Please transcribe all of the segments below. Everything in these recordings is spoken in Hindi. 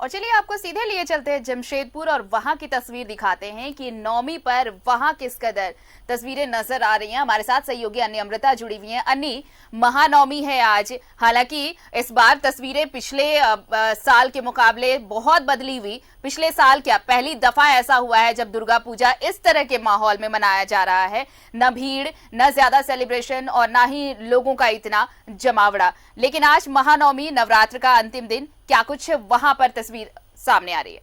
और चलिए आपको सीधे लिए चलते हैं जमशेदपुर और वहां की तस्वीर दिखाते हैं कि नौमी पर वहां किस कदर तस्वीरें नजर आ रही हैं। हमारे साथ सहयोगी अन्नी अमृता जुड़ी हुई हैं। अन्नी, महानवमी है आज, हालांकि इस बार तस्वीरें पिछले साल के मुकाबले बहुत बदली हुई। पिछले साल क्या पहली दफा ऐसा हुआ है जब दुर्गा पूजा इस तरह के माहौल में मनाया जा रहा है, न भीड़, न ज्यादा सेलिब्रेशन और न ही लोगों का इतना जमावड़ा। लेकिन आज महानवमी, नवरात्र का अंतिम दिन, क्या कुछ वहां पर तस्वीर सामने आ रही है?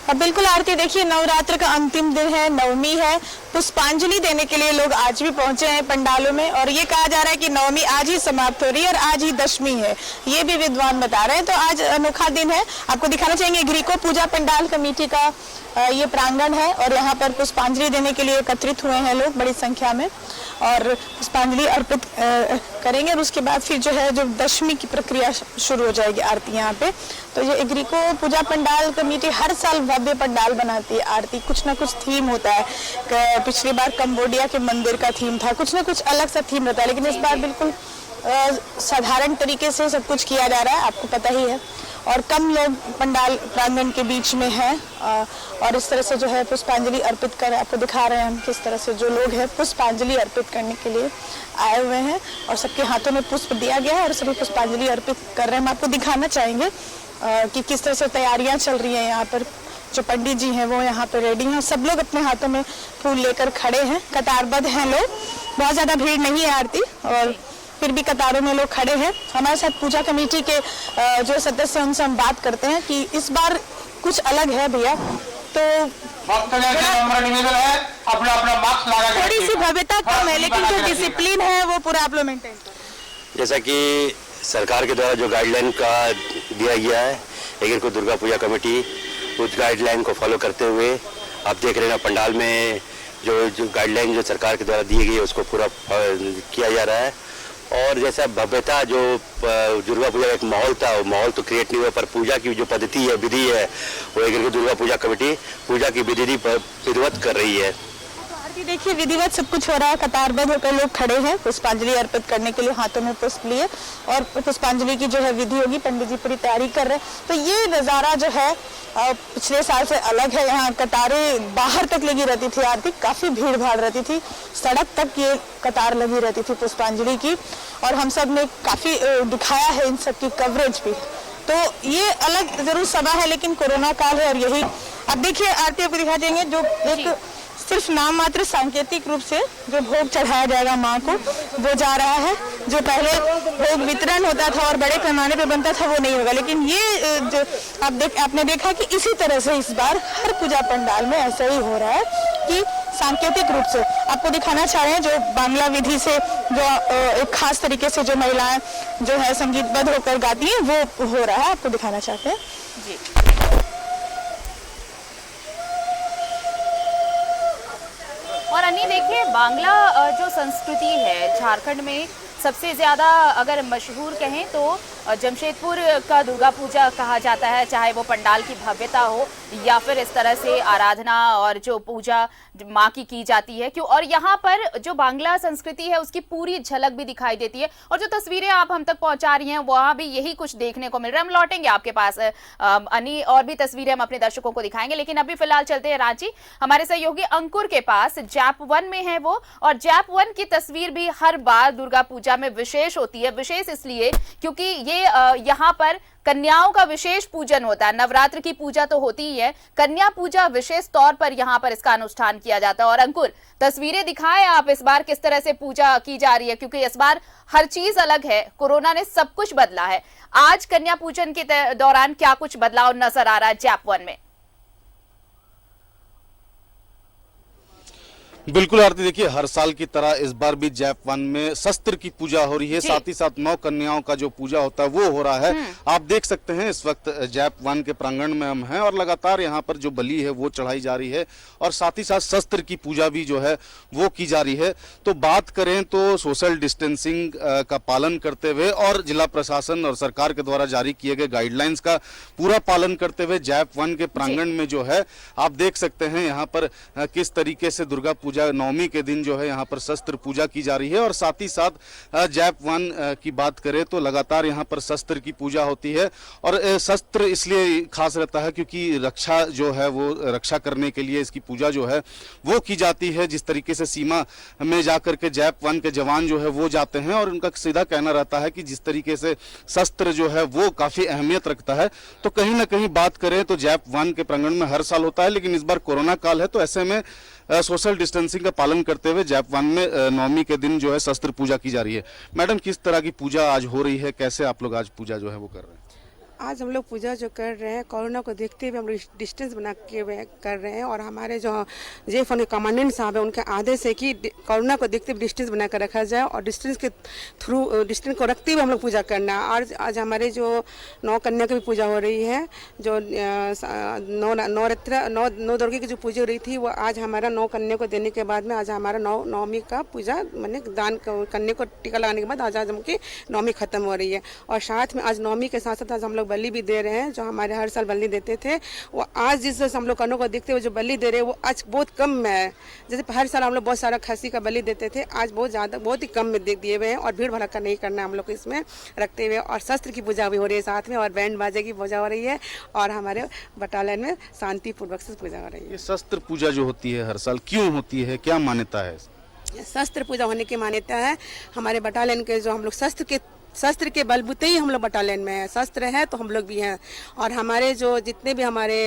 अब बिल्कुल आरती, देखिए नवरात्र का अंतिम दिन है, नवमी है। पुष्पांजलि देने के लिए लोग आज भी पहुंचे हैं पंडालों में और ये कहा जा रहा है कि नवमी आज ही समाप्त हो रही है और आज ही दशमी है, ये भी विद्वान बता रहे हैं। तो आज अनोखा दिन है। आपको दिखाना चाहेंगे ग्रीको पूजा पंडाल कमेटी का ये प्रांगण है और यहाँ पर पुष्पांजलि देने के लिए एकत्रित हुए हैं लोग बड़ी संख्या में और पुष्पांजलि अर्पित करेंगे और उसके बाद फिर जो है जो दशमी की प्रक्रिया शुरू हो जाएगी आरती यहाँ पे। तो ये ग्रीको पूजा पंडाल कमेटी हर साल भव्य पंडाल बनाती है आरती, कुछ ना कुछ थीम होता है। पिछली बार कंबोडिया के मंदिर का थीम था, कुछ ना कुछ अलग सा थीम रहता है, लेकिन इस बार बिल्कुल साधारण तरीके से सब कुछ किया जा रहा है, आपको पता ही है। और कम लोग पंडाल प्रांगण के बीच में हैं और इस तरह से जो है पुष्पांजलि अर्पित कर, आपको दिखा रहे हैं हम किस तरह से जो लोग हैं पुष्पांजलि अर्पित करने के लिए आए हुए हैं और सबके हाथों में पुष्प दिया गया है और सभी पुष्पांजलि अर्पित कर रहे हैं। हम आपको दिखाना चाहेंगे कि किस तरह से तैयारियां चल रही हैं। यहाँ पर जो पंडित जी हैं वो यहाँ पर रेडी हैं, सब लोग अपने हाथों में फूल लेकर खड़े हैं, कतारबद्ध हैं लोग, बहुत ज्यादा भीड़ नहीं है आरती और फिर भी कतारों में लोग खड़े हैं। हमारे साथ पूजा कमेटी के जो सदस्य हैं उनसे हम बात करते हैं कि इस बार कुछ अलग है भैया, तो थोड़ी सी भव्यता कम है लेकिन जो डिसिप्लिन है वो पूरा आप लोग मेंटेन करें। जैसा कि सरकार के द्वारा जो गाइडलाइन का दिया गया है, लेकिन को दुर्गा पूजा कमेटी उस गाइडलाइन को फॉलो करते हुए आप देख रहे हैं पंडाल में जो गाइडलाइन जो सरकार के द्वारा दी गई है उसको पूरा किया जा रहा है। और जैसा भव्यता जो दुर्गा पूजा का एक माहौल था, वो माहौल तो क्रिएट नहीं हुआ, पर पूजा की जो पद्धति है, विधि है, वो एक दुर्गा पूजा कमेटी पूजा की विधि विधिवत कर रही है। देखिए विधिवत सब कुछ हो रहा है, कतारबद्ध होकर लोग खड़े हैं पुष्पांजलि अर्पित करने के लिए, हाथों में पुष्प लिए और पुष्पांजलि की जो है विधि होगी, पंडित जी पूरी तैयारी कर रहे हैं। तो ये नज़ारा जो है पिछले साल से अलग है। यहाँ कतारें बाहर तक लगी रहती थी आरती, काफी भीड़ भाड़ रहती थी, सड़क तक ये कतार लगी रहती थी पुष्पांजलि की और हम सब ने काफी दिखाया है इन सब की कवरेज भी। तो ये अलग जरूर सभा है लेकिन कोरोना काल है और यही अब देखिए आरती आपको दिखा देंगे जो एक सिर्फ नाम मात्र सांकेतिक रूप से जो भोग चढ़ाया जाएगा माँ को वो जा रहा है। जो पहले भोग वितरण होता था और बड़े पैमाने पे बनता था वो नहीं होगा, लेकिन ये जो आपने देखा कि इसी तरह से इस बार हर पूजा पंडाल में ऐसा ही हो रहा है कि सांकेतिक रूप से आपको दिखाना चाह रहे हैं जो बांग्ला विधि से जो एक खास तरीके से जो महिलाएं जो है संगीतबद्ध होकर गाती हैं वो हो रहा है, आपको दिखाना चाहते हैं जी। और अन्य देखिए, बांग्ला जो संस्कृति है झारखंड में सबसे ज़्यादा अगर मशहूर कहें तो जमशेदपुर का दुर्गा पूजा कहा जाता है, चाहे वो पंडाल की भव्यता हो या फिर इस तरह से आराधना और जो पूजा माँ की जाती है क्यों। और यहाँ पर जो बांग्ला संस्कृति है उसकी पूरी झलक भी दिखाई देती है और जो तस्वीरें आप हम तक पहुँचा रही हैं वहाँ भी यही कुछ देखने को मिल रहा है। हम लौटेंगे आपके पास अन्नी, और भी तस्वीरें हम अपने दर्शकों को दिखाएंगे, लेकिन अभी फिलहाल चलते हैं रांची। हमारे सहयोगी अंकुर के पास जैप 1 में है वो, और जैप 1 की तस्वीर भी हर बार दुर्गा पूजा में विशेष होती है। विशेष इसलिए क्योंकि ये यहाँ पर कन्याओं का विशेष पूजन होता है। नवरात्र की पूजा तो होती ही है, कन्या पूजा विशेष तौर पर यहाँ पर इसका अनुष्ठान किया जाता है। और अंकुर, तस्वीरें दिखाएं आप इस बार किस तरह से पूजा की जा रही है, क्योंकि इस बार हर चीज अलग है, कोरोना ने सब कुछ बदला है। आज कन्या पूजन के दौरान क्या कुछ बदलाव नजर आ रहा है जैप 1 में? बिल्कुल आरती, देखिए हर साल की तरह इस बार भी जैप 1 में शस्त्र की पूजा हो रही है, साथ ही साथ 9 कन्याओं का जो पूजा होता है वो हो रहा है। आप देख सकते हैं इस वक्त जैप 1 के प्रांगण में हम हैं और लगातार यहाँ पर जो बलि है वो चढ़ाई जा रही है और साथ ही साथ शस्त्र की पूजा भी जो है वो की जा रही है। तो बात करें तो सोशल डिस्टेंसिंग का पालन करते हुए और जिला प्रशासन और सरकार के द्वारा जारी किए गए गाइडलाइंस का पूरा पालन करते हुए जैप 1 के प्रांगण में जो है आप देख सकते हैं यहाँ पर किस तरीके से दुर्गा पूजा पूजा नवमी के दिन जो है यहाँ पर शस्त्र पूजा की जा रही है। और साथ ही साथ जैप 1 की बात करें तो लगातार यहाँ पर शस्त्र की पूजा होती है। और शस्त्र इसलिए खास रहता है क्योंकि रक्षा जो है वो रक्षा करने के लिए इसकी पूजा जो है वो की जाती है। जिस तरीके से सीमा में जाकर के जैप 1 के जवान जो है वो जाते हैं और उनका सीधा कहना रहता है कि जिस तरीके से शस्त्र जो है वो काफी अहमियत रखता है। तो कहीं ना कहीं बात करें तो जैप 1 के प्रांगण में हर साल होता है, लेकिन इस बार कोरोना काल है तो ऐसे में सोशल डिस्टेंसिंग का पालन करते हुए जैप 1 में नवमी के दिन जो है शस्त्र पूजा की जा रही है। मैडम, किस तरह की पूजा आज हो रही है, कैसे आप लोग आज पूजा जो है वो कर रहे हैं? आज हम लोग पूजा जो कर रहे हैं कोरोना को देखते हुए हम लोग डिस्टेंस बना के कर रहे हैं। और हमारे जो जेएफ के कमांडेंट साहब है उनके आदेश है कि कोरोना को देखते हुए डिस्टेंस बना कर रखा जाए और डिस्टेंस के थ्रू डिस्टेंस को रखते हुए हम लोग पूजा करना है। और आज हमारे जो 9 कन्या की भी पूजा हो रही है, जो नौ दुर्गे की जो पूजा हो रही थी वो आज हमारा 9 कन्या को देने के बाद में आज हमारा नवमी का पूजा मैंने दान कन्या को टीका लगाने के बाद आज हमकी नवमी खत्म हो रही है। और साथ में आज नवमी के साथ साथ आज हम लोग बलि भी दे रहे हैं। जो हमारे हर साल बलि देते थे वो आज जिस हम लोग कन्नों को देखते हुए जो बलि दे रहे हैं वो आज बहुत कम में है। जैसे हर साल हम लोग बहुत सारा खस्सी का बलि देते थे, आज बहुत ही कम में दिए हुए हैं। और भीड़ भड़का नहीं करना हम लोग को इसमें रखते हुए। और शस्त्र की पूजा भी हो रही है साथ में, और बैंड बाजे की पूजा हो रही है, और हमारे बटालियन में शांतिपूर्वक से पूजा हो रही है। ये शस्त्र पूजा जो होती है हर साल क्यों होती है, क्या मान्यता है? शस्त्र पूजा होने की मान्यता है। हमारे बटालियन के जो हम लोग शस्त्र के बलबूते ही हम लोग बटालियन में हैं। शस्त्र है तो हम लोग भी हैं। और हमारे जो जितने भी हमारे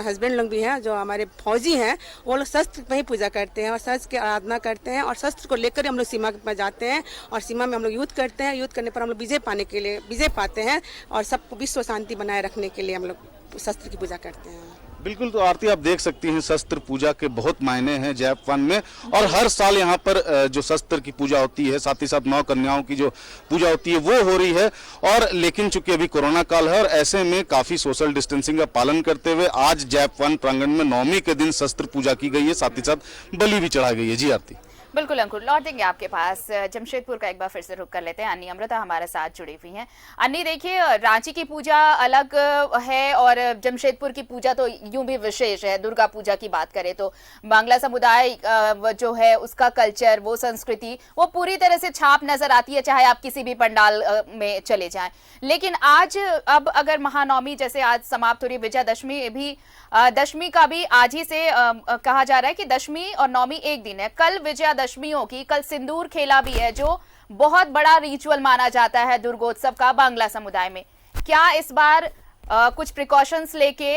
हस्बैंड लोग भी हैं, जो हमारे फौजी हैं, वो लोग शस्त्र में ही पूजा करते हैं और शस्त्र की आराधना करते हैं। और शस्त्र को लेकर हम लोग सीमा पर जाते हैं और सीमा में हम लोग युद्ध करते हैं। युद्ध करने पर हम लोग विजय पाते हैं और सबको विश्व शांति बनाए रखने के लिए हम लोग शस्त्र की पूजा करते हैं। बिल्कुल, तो आरती आप देख सकती हैं शस्त्र पूजा के बहुत मायने हैं जैप 1 में। और हर साल यहाँ पर जो शस्त्र की पूजा होती है, साथ ही साथ 9 कन्याओं की जो पूजा होती है वो हो रही है। और लेकिन चूंकि अभी कोरोना काल है और ऐसे में काफी सोशल डिस्टेंसिंग का पालन करते हुए आज जैप 1 प्रांगण में नवमी के दिन शस्त्र पूजा की गई है, साथ ही साथ बलि भी चढ़ाई गई है। जी आरती। बिल्कुल अंकुर, लौट देंगे आपके पास। जमशेदपुर का एक बार फिर से रुक कर लेते हैं। अन्नी अमृता हमारे साथ जुड़ी हुई हैं। अन्नी, देखिए, रांची की पूजा अलग है और जमशेदपुर की पूजा तो यूं भी विशेष है। दुर्गा पूजा की बात करें तो बांग्ला समुदाय जो है उसका कल्चर, वो संस्कृति, वो पूरी तरह से छाप नजर आती है, चाहे आप किसी भी पंडाल में चले जाएं। लेकिन आज अब अगर महानवमी जैसे आज समाप्त हो रही, विजयादशमी भी, दशमी का भी आज ही से कहा जा रहा है कि दशमी और नवमी एक दिन है। कल विजयादशमी होगी, कल सिंदूर खेला भी है, जो बहुत बड़ा रिचुअल माना जाता है दुर्गोत्सव का बांग्ला समुदाय में। क्या इस बार कुछ प्रिकॉशंस लेके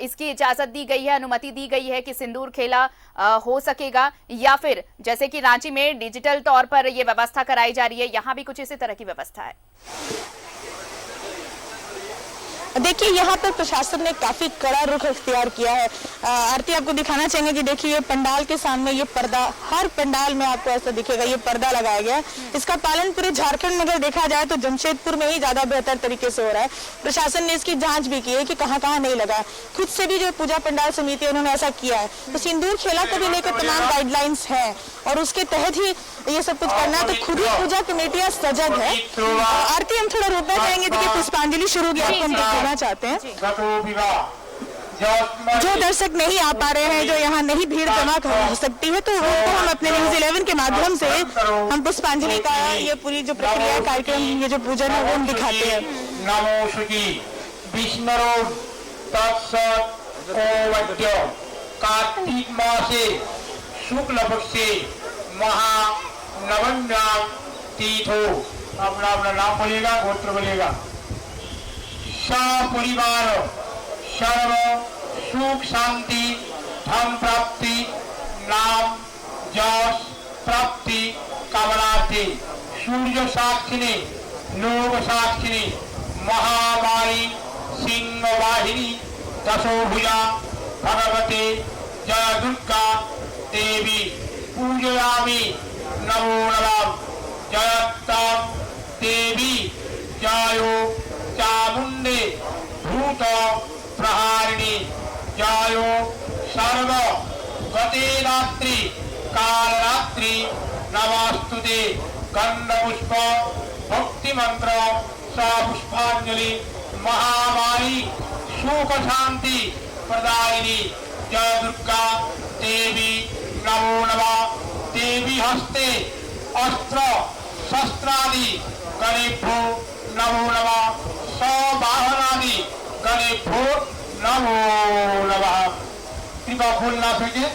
इसकी इजाजत दी गई है, अनुमति दी गई है कि सिंदूर खेला हो सकेगा, या फिर जैसे कि रांची में डिजिटल तौर पर यह व्यवस्था कराई जा रही है, यहाँ भी कुछ इसी तरह की व्यवस्था है? देखिए, यहाँ पर प्रशासन ने काफी कड़ा रुख इख्तियार किया है। आरती आपको दिखाना चाहेंगे कि देखिए ये पंडाल के सामने ये पर्दा, हर पंडाल में आपको ऐसा दिखेगा, ये पर्दा लगाया गया है। इसका पालन पूरे झारखंड में अगर देखा जाए तो जमशेदपुर में ही ज्यादा बेहतर तरीके से हो रहा है। प्रशासन ने इसकी जांच भी की है कि कहाँ कहाँ नहीं लगा। खुद से भी जो पूजा पंडाल समिति है उन्होंने ऐसा किया है। तो सिंदूर खेला को भी लेकर तमाम गाइडलाइंस है और उसके तहत ही ये सब कुछ करना है। तो खुद ही पूजा कमेटियां सजग है। आरती, हम थोड़ा रोकना चाहेंगे, देखिए पुष्पांजलि शुरू की आपको हम दिखाना चाहते हैं। जो दर्शक नहीं आ पा रहे हैं, जो यहाँ नहीं भीड़ जमा हो सकती है, तो उनको हम अपने न्यूज़ 11 के माध्यम से हम पुष्पांजलि का ये पूरी जो प्रक्रिया कार्यक्रम, ये जो पूजन है वो हम दिखाते हैं। नमो शुचि विष्णु तत्सत् ओवद्यो कार्तिक मासे शुक्ल पक्षे महानवम्यां तीर्थो। अपना नाम बोलिएगा, गोत्र बोलिएगा। परिवार सर्व सुख शांति धन प्राप्ति नाम यश प्राप्ति कामनार्थी सूर्य साक्षिणी लोक साक्षिणी महामारी सिंह वाहिनी दशोभुजा भगवते जय दुर्गा देवी पूजयामि। नमो नमः। जयत्तां देवी जयो चामुंडे भूत प्रहारिणी जयो सर्व गते रात्रि काल रात्रि नमस्तुते। गंध पुष्प भक्ति मंत्र पुष्पांजलि महामारी सुख शांति प्रदायिनी जय दुर्गा देवी नमो नमः देवी हस्ते अस्त्र शस्त्रादि गणेभ्यो नमो नमः सवाहनादि गणेभ्यो नमो नमः। कृपा फूल ना फेंके।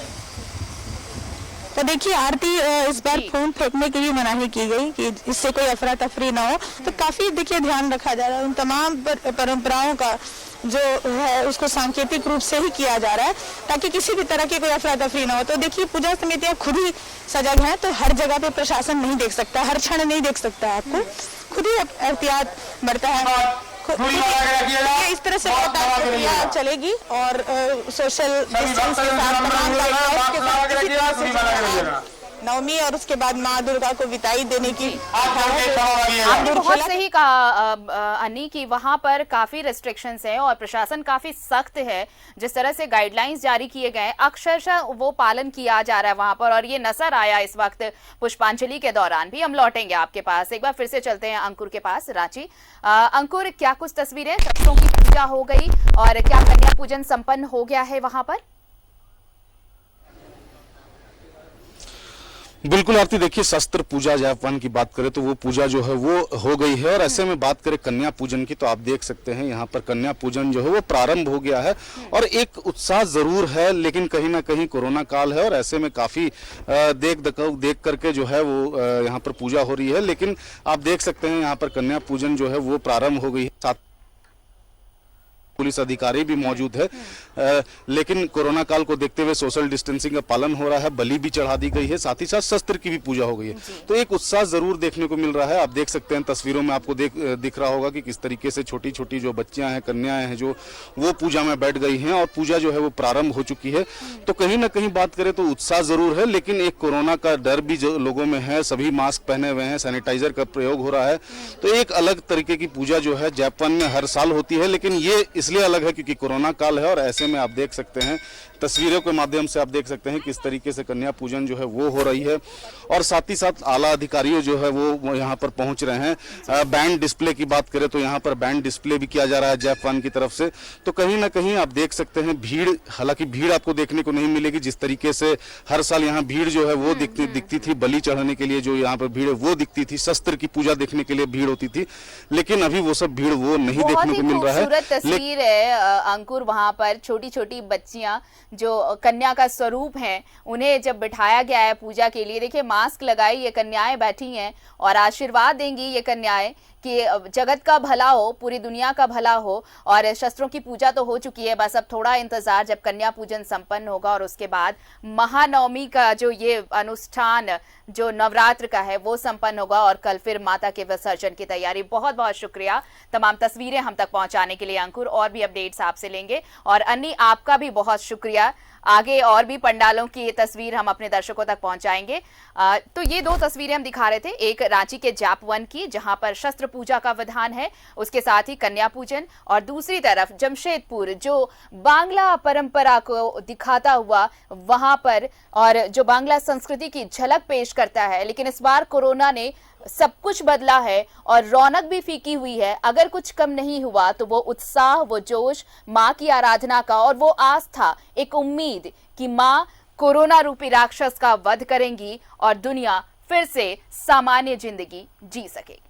तो देखिए आरती इस बार फोन फेंकने की भी मनाही की गई कि इससे कोई अफरा तफरी ना हो, तो काफी देखिए ध्यान रखा जा रहा है। उन तमाम परंपराओं का जो है उसको सांकेतिक रूप से ही किया जा रहा है ताकि किसी भी तरह की कोई अफरा तफरी ना हो। तो देखिए पूजा समितियां खुद ही सजग हैं, तो हर जगह पे प्रशासन नहीं देख सकता, हर क्षण नहीं देख सकता, आपको खुद ही एहतियात बरता है। इस तरह से प्रक्रिया चलेगी और सोशल डिस्टेंस के साथ तमाम गाइडलाइंस के साथ किसी तरह से नवमी और उसके बाद माँ दुर्गा को विदाई देने की। आपने बहुत सही कहा अन्नी कि वहां पर काफी रेस्ट्रिक्शंस है और प्रशासन काफी सख्त है। जिस तरह से गाइडलाइंस जारी किए गए अक्षरशः वो पालन किया जा रहा है वहां पर, और ये नजर आया इस वक्त पुष्पांजलि के दौरान भी। हम लौटेंगे आपके पास, एक बार फिर से चलते हैं अंकुर के पास, रांची। अंकुर, क्या कुछ तस्वीरें, शस्त्रों की पूजा हो गई और क्या कन्या पूजन संपन्न हो गया है वहां पर? बिल्कुल आरती, देखिए शस्त्र पूजा जैप वन की बात करें तो वो पूजा जो है वो हो गई है, और ऐसे में बात करें कन्या पूजन की तो आप देख सकते हैं यहाँ पर कन्या पूजन जो है वो प्रारंभ हो गया है। और एक उत्साह जरूर है, लेकिन कहीं ना कहीं कोरोना काल है और ऐसे में काफी देख करके जो है वो यहाँ पर पूजा हो रही है। लेकिन आप देख सकते हैं यहाँ पर कन्या पूजन जो है वो प्रारंभ हो गई है, साथ पुलिस अधिकारी भी मौजूद है। लेकिन कोरोना काल को देखते हुए सोशल डिस्टेंसिंग का पालन हो रहा है, बलि भी चढ़ा दी गई है, साथ ही साथ शस्त्र की भी पूजा हो गई है। तो एक उत्साह जरूर देखने को मिल रहा है। आप देख सकते हैं तस्वीरों में आपको दिख रहा होगा कि किस तरीके से छोटी छोटी जो बच्चियां हैं, कन्याएं हैं, जो वो पूजा में बैठ गई हैं और पूजा जो है वो प्रारंभ हो चुकी है। तो कहीं ना कहीं बात करें तो उत्साह जरूर है, लेकिन एक कोरोना का डर भी जो लोगों में है, सभी मास्क पहने हुए हैं, सैनिटाइजर का प्रयोग हो रहा है। तो एक अलग तरीके की पूजा जो है जैप वन में हर साल होती है, लेकिन ये इसलिए अलग है क्योंकि कोरोना काल है। और ऐसे में आप देख सकते हैं तस्वीरों के माध्यम से, आप देख सकते हैं किस तरीके से कन्या पूजन जो है वो हो रही है, और साथ ही साथ आला अधिकारियों जो है वो यहाँ पर पहुंच रहे हैं। बैंड डिस्प्ले की बात करें तो यहाँ पर बैंड डिस्प्ले भी किया जा रहा है जैप वन की तरफ से। तो कहीं ना कहीं आप देख सकते हैं भीड़, हालांकि भीड़ आपको देखने को नहीं मिलेगी जिस तरीके से हर साल यहाँ भीड़ जो है वो दिखती थी, बलि चढ़ाने के लिए जो यहाँ पर भीड़ वो दिखती थी, शस्त्र की पूजा देखने के लिए भीड़ होती थी, लेकिन अभी वो सब भीड़ वो नहीं देखने को मिल रहा है। खूबसूरत तस्वीर है अंकुर, वहां पर छोटी छोटी बच्चियां जो कन्या का स्वरूप हैं उन्हें जब बिठाया गया है पूजा के लिए, देखिए मास्क लगाई ये कन्याएं बैठी हैं और आशीर्वाद देंगी ये कन्याएं कि जगत का भला हो, पूरी दुनिया का भला हो। और शस्त्रों की पूजा तो हो चुकी है, बस अब थोड़ा इंतजार जब कन्या पूजन संपन्न होगा और उसके बाद महानवमी का जो ये अनुष्ठान जो नवरात्र का है वो संपन्न होगा और कल फिर माता के विसर्जन की तैयारी। बहुत बहुत शुक्रिया तमाम तस्वीरें हम तक पहुंचाने के लिए अंकुर, और भी अपडेट्स आपसे लेंगे। और अन्नी, आपका भी बहुत शुक्रिया, आगे और भी पंडालों की ये तस्वीर हम अपने दर्शकों तक पहुंचाएंगे। तो ये दो तस्वीरें हम दिखा रहे थे, एक रांची के जैप वन की जहां पर शस्त्र पूजा का विधान है, उसके साथ ही कन्या पूजन, और दूसरी तरफ जमशेदपुर जो बांग्ला परंपरा को दिखाता हुआ वहां पर, और जो बांग्ला संस्कृति की झलक पेश करता है। लेकिन इस बार कोरोना ने सब कुछ बदला है और रौनक भी फीकी हुई है। अगर कुछ कम नहीं हुआ तो वो उत्साह, वो जोश माँ की आराधना का और वो आस्था, एक उम्मीद कि माँ कोरोना रूपी राक्षस का वध करेंगी और दुनिया फिर से सामान्य जिंदगी जी सकेगी।